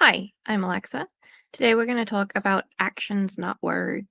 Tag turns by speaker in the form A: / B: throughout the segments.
A: Hi, I'm Alexa. Today we're going to talk about actions, not words.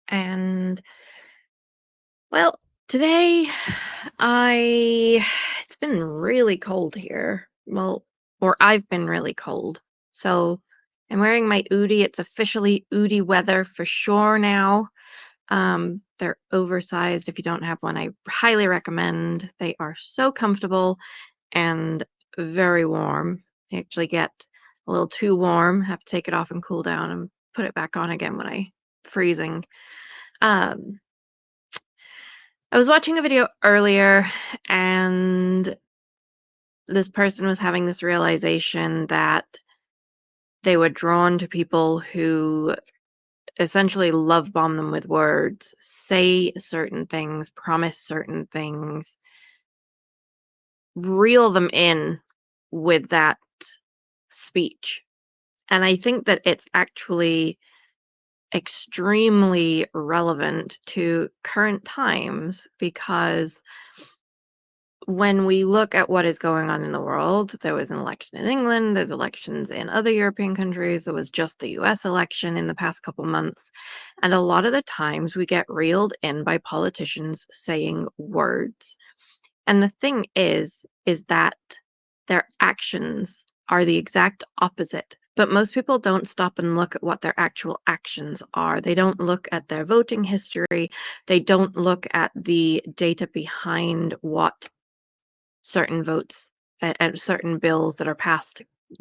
A: And well, today I it's been really cold here. Or I've been really cold. So I'm wearing my Oodie. It's officially Oodie weather for sure now. They're oversized. If you don't have one, I highly recommend. They are so comfortable and very warm. They actually get a little too warm, have to take it off and cool down and put it back on again when I freezing. Um, I was watching a video earlier and this person was having this realization that they were drawn to people who essentially love bomb them with words, say certain things, promise certain things, reel them in with that speech. And I think that it's actually extremely relevant to current times because when we look at what is going on in the world, there was an election in England, there's elections in other European countries, there was just the US election in the past couple months. And a lot of the times we get reeled in by politicians saying words. And the thing is that their actions are the exact opposite. But most people don't stop and look at what their actual actions are. They don't look at their voting history. They don't look at the data behind what certain votes and certain bills that are passed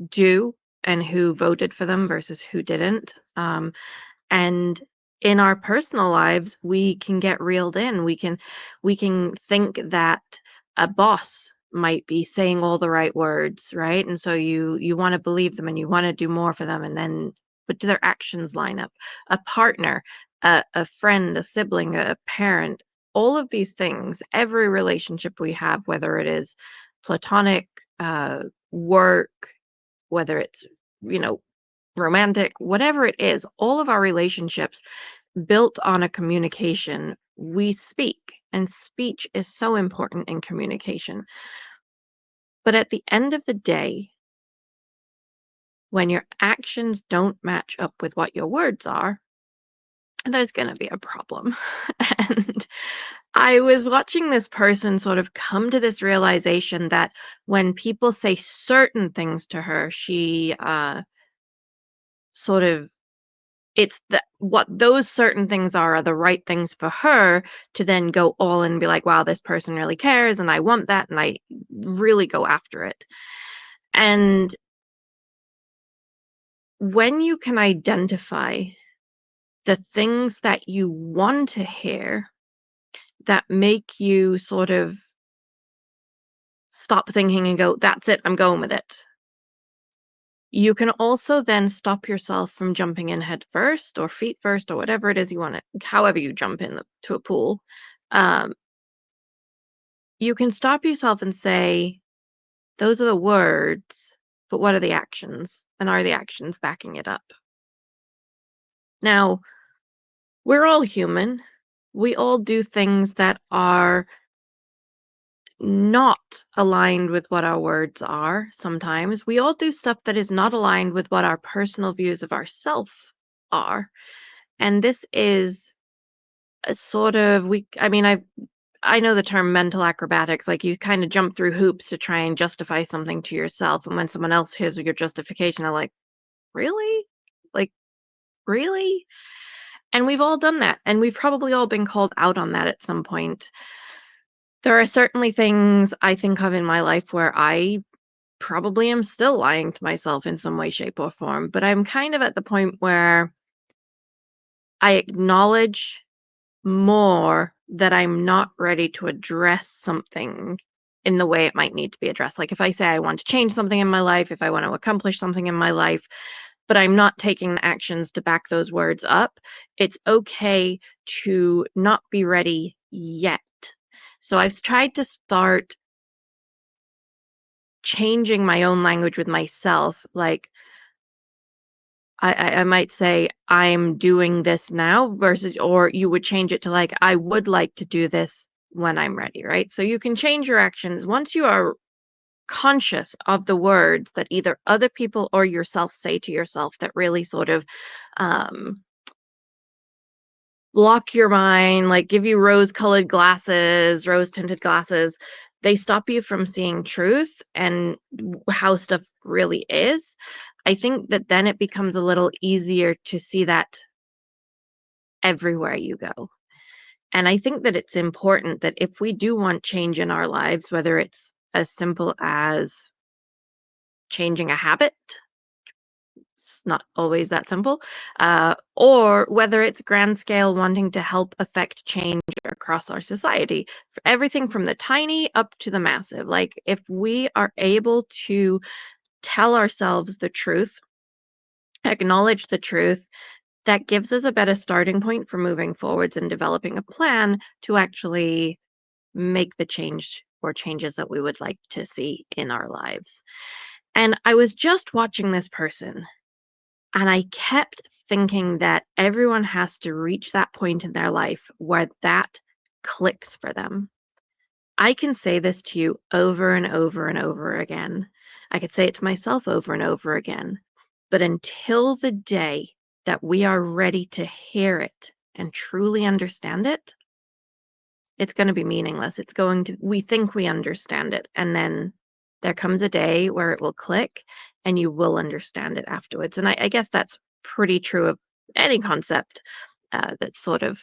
A: do and who voted for them versus who didn't. And in our personal lives, we can get reeled in. We can think that a boss might be saying all the right words, right? And so you want to believe them and you want to do more for them, and then but do their actions line up? A partner, a friend, a sibling, a parent, all of these things, every relationship we have, whether it is platonic, work, whether it's you know romantic, whatever it is, all of our relationships built on a communication, we speak, and speech is so important in communication. But at the end of the day, when your actions don't match up with what your words are, there's going to be a problem. And I was watching this person sort of come to this realization that when people say certain things to her, she sort of it's that what those certain things are the right things for her to then go all in and be like, wow, this person really cares and I want that and I really go after it. And when you can identify the things that you want to hear that make you sort of stop thinking and go, that's it, I'm going with it. You can also then stop yourself from jumping in head first or feet first or whatever it is you want to, however you jump in to a pool. Um, you can stop yourself and say, those are the words, but what are the actions? And are the actions backing it up? Now, we're all human. We all do things that are not aligned with what our words are sometimes. We all do stuff that is not aligned with what our personal views of ourself are. And this is a sort of I mean, I know the term mental acrobatics, like you kind of jump through hoops to try and justify something to yourself. And when someone else hears your justification, they're like, really? Like, really? And we've all done that. And we've probably all been called out on that at some point. There are certainly things I think of in my life where I probably am still lying to myself in some way, shape, or form. But I'm kind of at the point where I acknowledge more that I'm not ready to address something in the way it might need to be addressed. Like if I say I want to change something in my life, if I want to accomplish something in my life, but I'm not taking the actions to back those words up, it's okay to not be ready yet. So I've tried to start changing my own language with myself. Like I might say I'm doing this now versus, or you would change it to like I would like to do this when I'm ready, right? So you can change your actions once you are conscious of the words that either other people or yourself say to yourself that really sort of um, block your mind, like give you rose-colored glasses, rose-tinted glasses. They stop you from seeing truth and how stuff really is. I think that then it becomes a little easier to see that everywhere you go. And I think that it's important that if we do want change in our lives, whether it's as simple as changing a habit, it's not always that simple, or whether it's grand scale wanting to help affect change across our society, everything from the tiny up to the massive. Like, if we are able to tell ourselves the truth, acknowledge the truth, that gives us a better starting point for moving forwards and developing a plan to actually make the change or changes that we would like to see in our lives. And I was just watching this person, and I kept thinking that everyone has to reach that point in their life where that clicks for them. I can say this to you over and over and over again. I could say it to myself over and over again. But until the day that we are ready to hear it and truly understand it, it's going to be meaningless. It's going to, we think we understand it. And then there comes a day where it will click and you will understand it afterwards. And I guess that's pretty true of any concept that's sort of,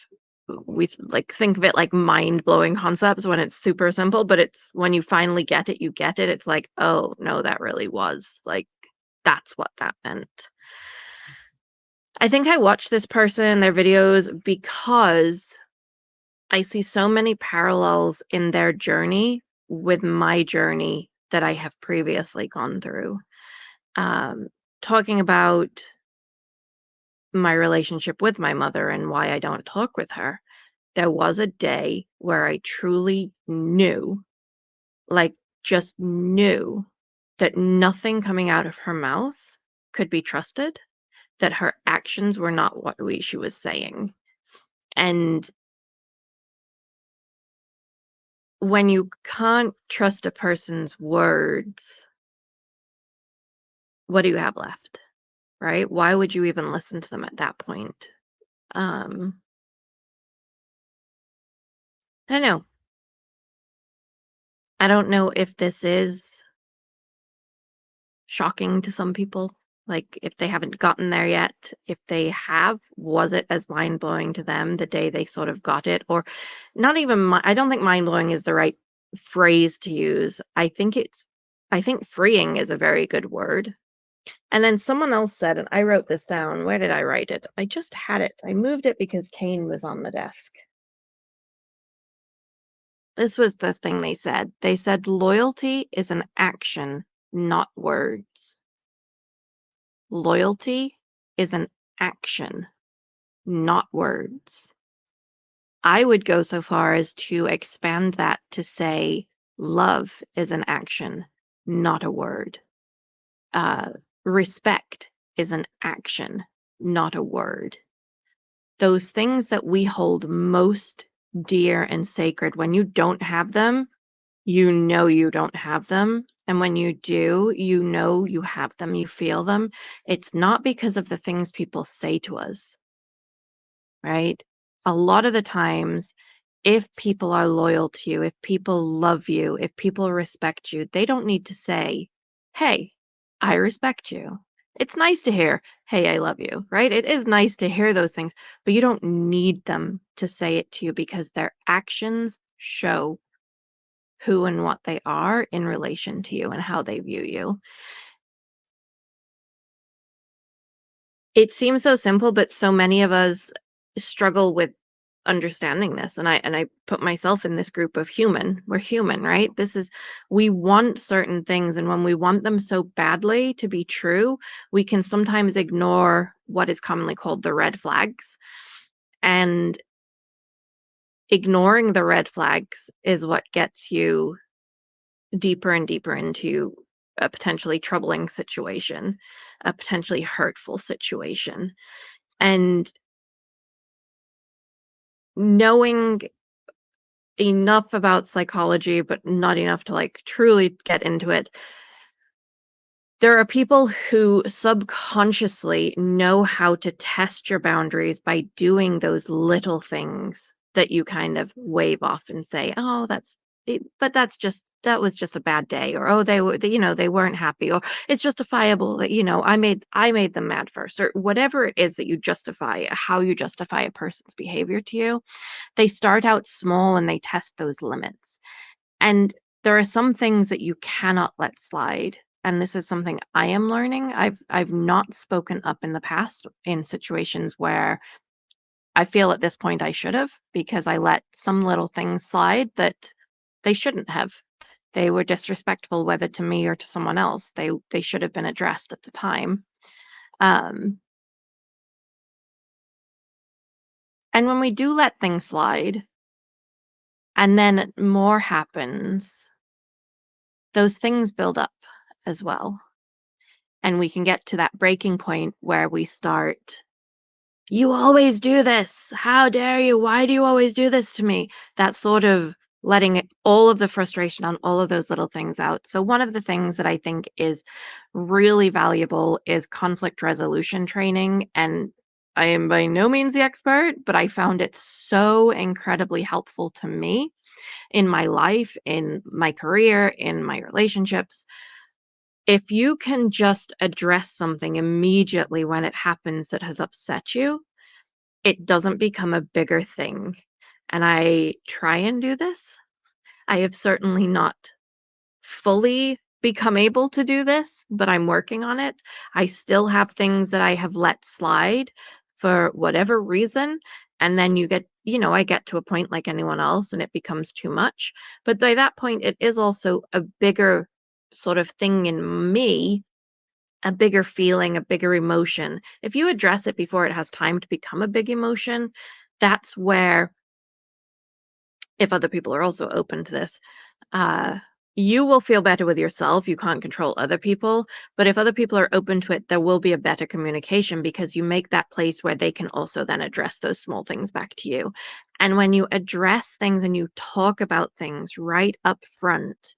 A: we like think of it like mind blowing concepts when it's super simple, but it's when you finally get it, you get it. It's like, oh no, that really was like, that's what that meant. I think I watched this person, their videos, because I see so many parallels in their journey with my journey that I have previously gone through. Um, Talking about my relationship with my mother and why I don't talk with her, there was a day where I truly knew, like just knew, that nothing coming out of her mouth could be trusted, that her actions were not what she was saying. And when you can't trust a person's words, what do you have left? Right? Why would you even listen to them at that point? Um, I don't know. I don't know if this is shocking to some people. Like, if they haven't gotten there yet, if they have, was it as mind blowing to them the day they sort of got it? Or not even, I don't think mind blowing is the right phrase to use. I think freeing is a very good word. And then someone else said, and I wrote this down. Where did I write it? I just had it. I moved it because Kane was on the desk. This was the thing they said. They said loyalty is an action, not words. Loyalty is an action, not words. I would go so far as to expand that to say love is an action, not a word. Uh, Respect is an action, not a word. Those things that we hold most dear and sacred, when you don't have them, you know you don't have them. And when you do, you know you have them, you feel them. It's not because of the things people say to us, right? A lot of the times, if people are loyal to you, if people love you, if people respect you, they don't need to say, hey, I respect you. It's nice to hear, hey, I love you, right? It is nice to hear those things, but you don't need them to say it to you because their actions show who and what they are in relation to you and how they view you. It seems so simple, but so many of us struggle with understanding this. And I put myself in this group of human. We're human, right? This is, we want certain things, and when we want them so badly to be true, we can sometimes ignore what is commonly called the red flags. And ignoring the red flags is what gets you deeper and deeper into a potentially troubling situation, a potentially hurtful situation. And knowing enough about psychology, but not enough to like truly get into it. There are people who subconsciously know how to test your boundaries by doing those little things that you kind of wave off and say, "Oh, but that was just a bad day," or "Oh, they weren't happy," or "It's justifiable that, I made them mad first," or whatever it is that you justify, how you justify a person's behavior to you. They start out small and they test those limits. And there are some things that you cannot let slide. And this is something I am learning. I've not spoken up in the past in situations where I feel at this point I should have, because I let some little things slide that they shouldn't have. They were disrespectful, whether to me or to someone else. They should have been addressed at the time. Um, and when we do let things slide and then more happens, those things build up as well. And we can get to that breaking point where we start, "You always do this. How dare you? Why do you always do this to me?" That sort of all of the frustration on all of those little things out. So, one of the things that I think is really valuable is conflict resolution training. And I am by no means the expert, but I found it so incredibly helpful to me in my life, in my career, in my relationships. If you can just address something immediately when it happens that has upset you, it doesn't become a bigger thing. And I try and do this. I have certainly not fully become able to do this, but I'm working on it. I still have things that I have let slide for whatever reason. And then I get to a point like anyone else and it becomes too much. But by that point, it is also a bigger sort of thing in me, a bigger feeling, a bigger emotion. If you address it before it has time to become a big emotion, that's where, if other people are also open to this, uh, you will feel better with yourself. You can't control other people, but if other people are open to it, there will be a better communication because you make that place where they can also then address those small things back to you. And when you address things and you talk about things right up front,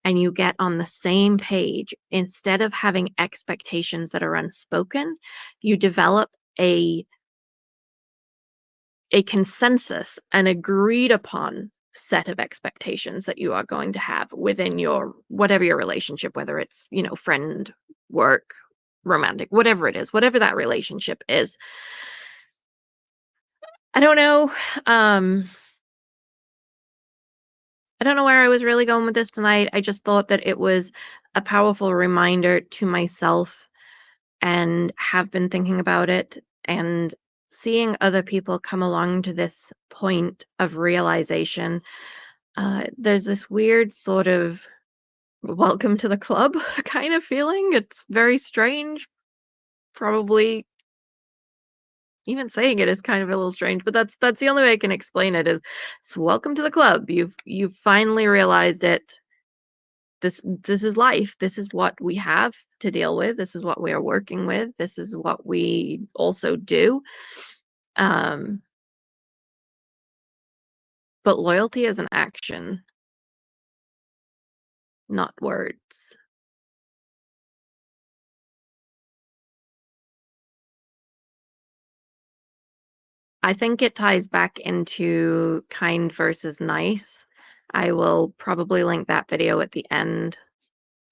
A: and you get on the same page, instead of having expectations that are unspoken, you develop a consensus, an agreed upon set of expectations that you are going to have within your whatever your relationship, whether it's, friend, work, romantic, whatever it is, whatever that relationship is. I don't know. Um, I don't know where I was really going with this tonight. I just thought that it was a powerful reminder to myself, and have been thinking about it, and seeing other people come along to this point of realization. There's this weird sort of welcome to the club kind of feeling. It's very strange. Probably even saying it is kind of a little strange, but that's the only way I can explain it is it's welcome to the club. You've finally realized it. This is life. This is what we have to deal with. This is what we are working with. This is what we also do. Um, but loyalty is an action, not words. I think it ties back into kind versus nice. I will probably link that video at the end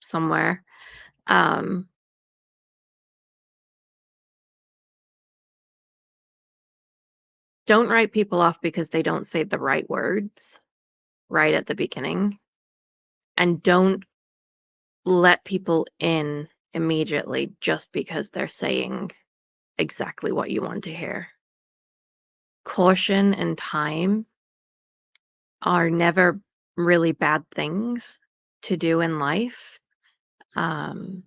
A: somewhere. Um, don't write people off because they don't say the right words right at the beginning. And don't let people in immediately just because they're saying exactly what you want to hear. Caution and time are never really bad things to do in life. Um,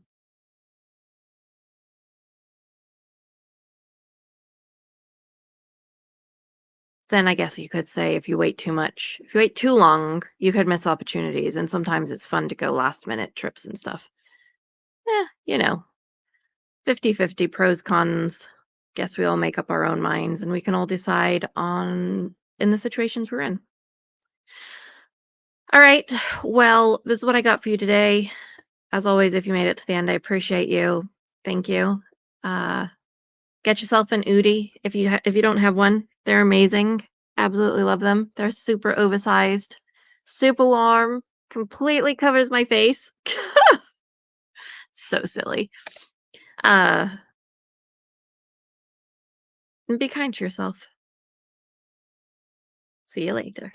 A: then I guess you could say if you wait too long, you could miss opportunities. And sometimes it's fun to go last minute trips and stuff. Yeah, 50-50 pros, cons. Guess we all make up our own minds and we can all decide on in the situations we're in. All right. Well, this is what I got for you today. As always, if you made it to the end, I appreciate you. Thank you. Uh, get yourself an Udi if you don't have one. They're amazing. Absolutely love them. They're super oversized, super warm, completely covers my face. So silly. Uh, and be kind to yourself. See you later.